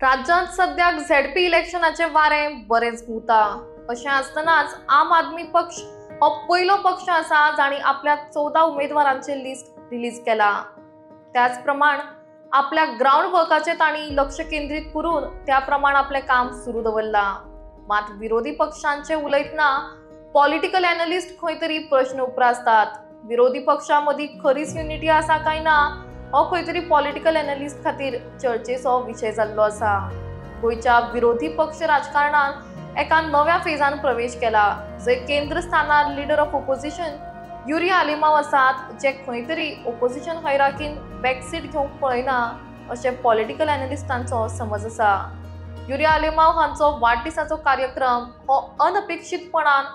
राज्यात सध्या झेडपी इलेक्शनाचे वारे बरेच घुता अशें आसतनाच आम आदमी पक्ष हो पयलो पक्ष आसा जाणी आपल्या 14 उमेदवारांचे लिस्ट रिलीज केला। त्याच प्रमाण आपल्या ग्राउंड वर्काचे ताणी लक्ष केंद्रित करून त्या प्रमाण आपले काम सुरू दवरला। मात विरोधी पक्षांचे उलयतना पॉलिटिकल एनालिस्ट खंय तरी प्रश्न उपरासतात। विरोधी पक्षांमदी खरीच युनिटी आसा काय ना हो खंय तरी पॉलिटिकल एनालिस्ट खातीर चर्चेचो विषय जाल्लो आसा। गोयच्या विरोधी पक्ष राजकारणात एका नव्या फेजान प्रवेश केला, जंय केंद्र स्थानार लीडर ऑफ ऑपोजिशन युरिया आलिमाव आसात, जे खंय तरी ऑपोजिशन हायरार्कीन बॅकसीट घेवंक पळयना अशें पॉलिटिकल एनालिस्टांचो समज आसा। युरिया आलिमाव हांचो वाडदिसाचो कार्यक्रम हो अनपेक्षितपणान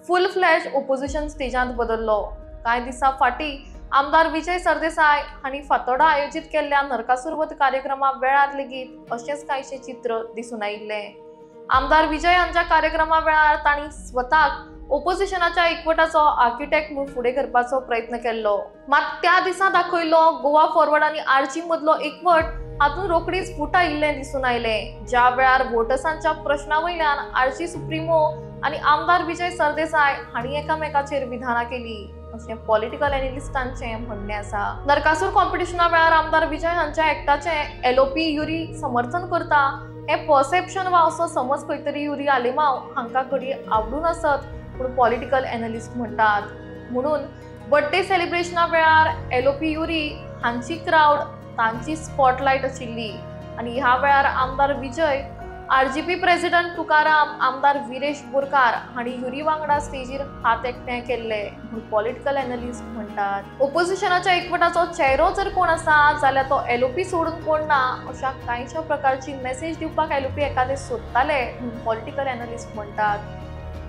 फुल फ्लॅश ऑपोजिशन स्टेजांत बदल्लो। कांय दिसा फाटीं आमदार विजय सरदेसाय हांणी फातोर्डा आयोजित केल्ल्या नरकासूर वध कार्यक्रमा वेळार लेगीत अशेंच कांयशे चित्र दिसून आयिल्ले। आमदार विजय हांच्या कार्यक्रमा वेळार तांणी स्वताक ऑपोजिशनाच्या एकवटाचो आर्किटेक्ट म्हणून फुडें करपाचो प्रयत्न केल्लो। मात त्या दिसा दाखयलो गोवा फॉरवर्ड आनी आरची मदलो एकवट हातून रोखडीच फूट आयिल्लें दिसून आयलें। ज्या वेळार वोटर्सांच्या प्रश्ना वयल्यान आरची सुप्रीमो आनी आमदार विजय सरदेसाय हांणी एकामेकाचेर विधानां केली अशें पॉलिटिकल एनालिस्टांचे म्हणणे आसा। नरकासूर कॉम्पिटिशना वेळार आमदार विजय हांच्या एकटाचे एलओपी युरी समर्थन करता हे परसेप्शन वा असो समज खंय तरी युरिया आलिमाव हांकां घडी आवडून आसत पूण पॉलिटिकल एनालिस्ट म्हणटात। म्हणून बर्थडे सेलिब्रेशना वेळार एलओपी युरी हांची क्राउड तांची स्पॉटलायट आशिल्ली आनी ह्या वेळार आमदार विजय, आरजीपी प्रेसिडेंट तुकाराम, आमदार विरेश बोरकार हांणी युरी वांगडा स्टेजीर हात एकठांय केल्ले म्हूण पॉलिटिकल एनालिस्ट म्हणटात। ऑपोजिशनाच्या एकवटाचो चेहरो जर कोण आसा जाल्यार तो एलओपी सोडून कोण ना अशा कांयशा प्रकारची मेसेज दिवपाक एलओपी एखादे सोदताले म्हूण पॉलिटिकल एनालिस्ट म्हणटात।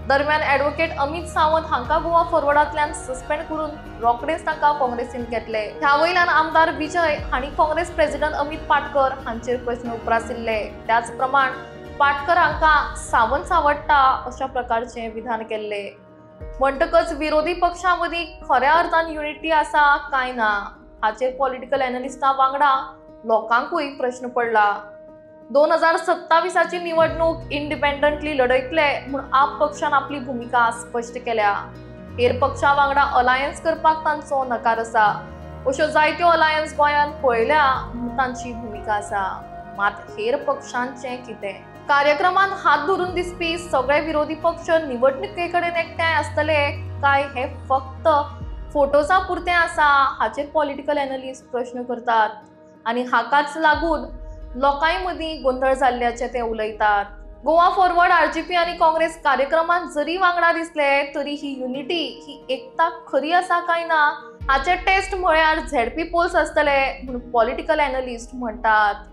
दरम्यान ॲडव्होकेट अमित सावंत हांकां गोवा फॉरवर्डांतल्यान सस्पेंड करून रोखडेच तांकां काँग्रेसीन घेतले। ह्या वयल्यान आमदार विजय हांणी काँग्रेस प्रेसिडेंट अमित पाटकर हांचेर प्रश्न उपरासिल्ले। त्याच प्रमाण पाटकर हांकां सावंत सावडटा अशा प्रकारचे विधान केल्ले। म्हणटकच विरोधी पक्षांमदी खऱ्या अर्थान युनिटी आसा काय ना हाचेर पॉलिटिकल एनालिस्टां वांगडा लोकांकूय प्रश्न पडला। 2027ची निवडणूक इंडिपेंडंटली लढयतले म्हूण आप पक्षान आपली भूमिका स्पश्ट केल्या। हेर पक्षां वांगडा अलायन्स करपाक तांचो नकार आसा। अश्यो जायत्यो अलायन्स गोंयांत पळयल्या म्हूण तांची भूमिका आसा। मात हेर पक्षांचें कितें? कार्यक्रमांत हात धरून दिसपी सगळे विरोधी पक्ष निवडणुके कडेन एकठांय आसतले काय हे फक्त फोटोजा पुरते आसा हाचेर पॉलिटिकल एनालिस्ट प्रश्न करतात आनी हाकाच लागून लोकांय मदीं गोंधळ जाल्ल्याचे ते उलयतात। गोवा फॉरवर्ड, आरजीपी आनी काँग्रेस कार्यक्रमांत जरी वांगडा दिसले तरी ही युनिटी, ही एकता खरी आसा काय ना हाचे टेस्ट म्हळ्यार झेडपी पोल्स आसतले म्हूण पॉलिटिकल एनालिस्ट म्हणटात।